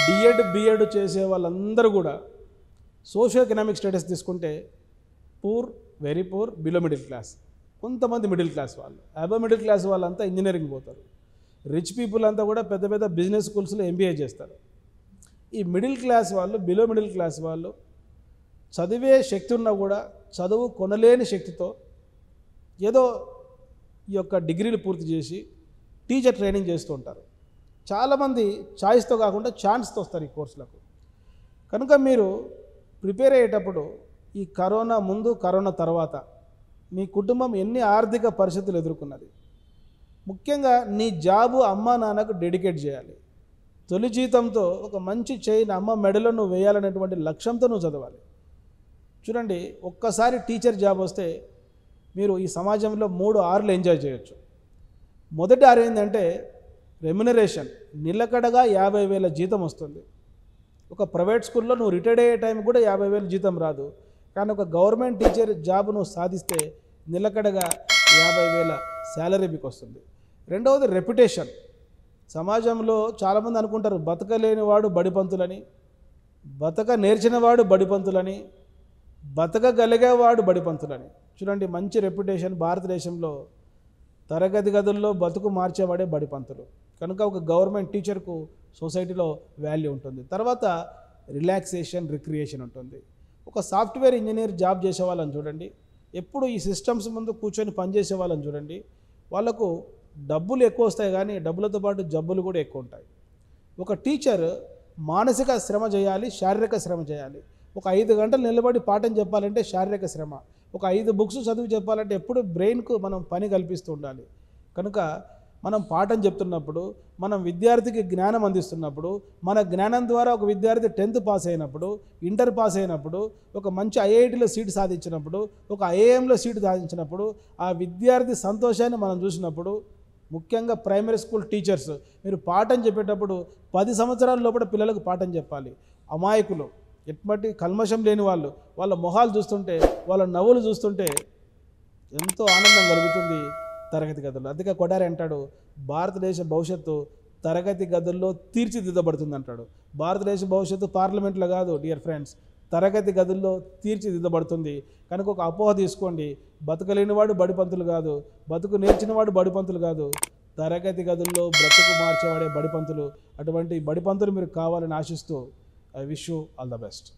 DEd BEd చేసే వాళ్ళందరూ కూడా సోషియో ఎకనామిక్ స్టేటస్ తీసుకుంటే poor, very poor, below middle class, కొంతమంది మిడిల్ క్లాస్ వాళ్ళు, అబవ్ మిడిల్ క్లాస్ వాళ్ళంతా ఇంజనీరింగ్ పోతారు, రిచ్ పీపుల్ అంతా కూడా పెద్ద పెద్ద బిజినెస్ స్కూల్స్లో ఎంబీఏ చేస్తారు. ఈ మిడిల్ క్లాస్ వాళ్ళు, బిలో మిడిల్ క్లాస్ వాళ్ళు చదివే శక్తి ఉన్నా కూడా చదువు కొనలేని శక్తితో ఏదో ఈ యొక్క డిగ్రీలు పూర్తి చేసి టీచర్ ట్రైనింగ్ చేస్తూ ఉంటారు. చాలామంది చాయిస్తో కాకుండా ఛాన్స్తో వస్తారు ఈ కోర్సులకు. కనుక మీరు ప్రిపేర్ అయ్యేటప్పుడు ఈ కరోనా ముందు, కరోనా తర్వాత మీ కుటుంబం ఎన్ని ఆర్థిక పరిస్థితులు ఎదుర్కొన్నది, ముఖ్యంగా నీ జాబు అమ్మా నాన్నకు డెడికేట్ చేయాలి. తొలి జీతంతో ఒక మంచి చైన్ అమ్మ మెడలో నువ్వు వేయాలనేటువంటి లక్ష్యంతో నువ్వు చదవాలి. చూడండి, ఒక్కసారి టీచర్ జాబ్ వస్తే మీరు ఈ సమాజంలో 3 ఆర్లు ఎంజాయ్ చేయొచ్చు. మొదటి ఆరు ఏంటంటే రెమ్యునరేషన్, నిలకడగా 50,000 జీతం వస్తుంది. ఒక ప్రైవేట్ స్కూల్లో నువ్వు రిటైర్డ్ అయ్యే టైం కూడా 50,000 జీతం రాదు, కానీ ఒక గవర్నమెంట్ టీచర్ జాబ్ నువ్వు సాధిస్తే నిలకడగా 50,000 శాలరీ మీకు వస్తుంది. రెండవది రెప్యుటేషన్. సమాజంలో చాలామంది అనుకుంటారు బతకలేనివాడు బడిపంతులని, బతక నేర్చినవాడు బడిపంతులని, బతకగలిగేవాడు బడిపంతులని. చూడండి, మంచి రెప్యుటేషన్ భారతదేశంలో. తరగతి గదుల్లో బతుకు మార్చేవాడే బడిపంతులు. కనుక ఒక గవర్నమెంట్ టీచర్కు సొసైటీలో వాల్యూ ఉంటుంది. తర్వాత రిలాక్సేషన్, రిక్రియేషన్ ఉంటుంది. ఒక సాఫ్ట్వేర్ ఇంజనీర్ జాబ్ చేసే వాళ్ళని చూడండి, ఎప్పుడు ఈ సిస్టమ్స్ ముందు కూర్చొని పనిచేసే వాళ్ళని చూడండి, వాళ్ళకు డబ్బులు ఎక్కువ వస్తాయి కానీ డబ్బులతో పాటు జబ్బులు కూడా ఎక్కువ ఉంటాయి. ఒక టీచర్ మానసిక శ్రమ చేయాలి, శారీరక శ్రమ చేయాలి. ఒక 5 గంటలు నిలబడి పాఠం చెప్పాలంటే శారీరక శ్రమ. ఒక 5 బుక్స్ చదివి చెప్పాలంటే ఎప్పుడు బ్రెయిన్కు మనం పని కల్పిస్తూ ఉండాలి. కనుక మనం పాఠం చెప్తున్నప్పుడు, మనం విద్యార్థికి జ్ఞానం అందిస్తున్నప్పుడు, మన జ్ఞానం ద్వారా ఒక విద్యార్థి 10th పాస్ అయినప్పుడు, ఇంటర్ పాస్ అయినప్పుడు, ఒక మంచి ఐఐటీలో సీటు సాధించినప్పుడు, ఒక ఐఐఎంలో సీటు సాధించినప్పుడు, ఆ విద్యార్థి సంతోషాన్ని మనం చూసినప్పుడు, ముఖ్యంగా ప్రైమరీ స్కూల్ టీచర్స్ మీరు పాఠం చెప్పేటప్పుడు 10 సంవత్సరాల లోపల పిల్లలకు పాఠం చెప్పాలి. అమాయకులు, ఎటువంటి కల్మషం లేని వాళ్ళు, వాళ్ళ మొహాలు చూస్తుంటే, వాళ్ళ నవ్వులు చూస్తుంటే ఎంతో ఆనందం కలుగుతుంది తరగతి గదుల్లో. అందుకే కొడారి అంటాడు, భారతదేశ భవిష్యత్తు తరగతి గదుల్లో తీర్చిదిద్దబడుతుంది అంటాడు. భారతదేశ భవిష్యత్తు పార్లమెంట్లో కాదు డియర్ ఫ్రెండ్స్, తరగతి గదుల్లో తీర్చిదిద్దబడుతుంది. కనుక ఒక అపోహ తీసుకోండి, బతకలేనివాడు బడిపంతులు కాదు, బతుకు నేర్చినవాడు బడిపంతులు కాదు, తరగతి గదుల్లో బ్రతుకు మార్చేవాడే బడిపంతులు. అటువంటి బడిపంతులు మీరు కావాలని ఆశిస్తూ I wish you all the best.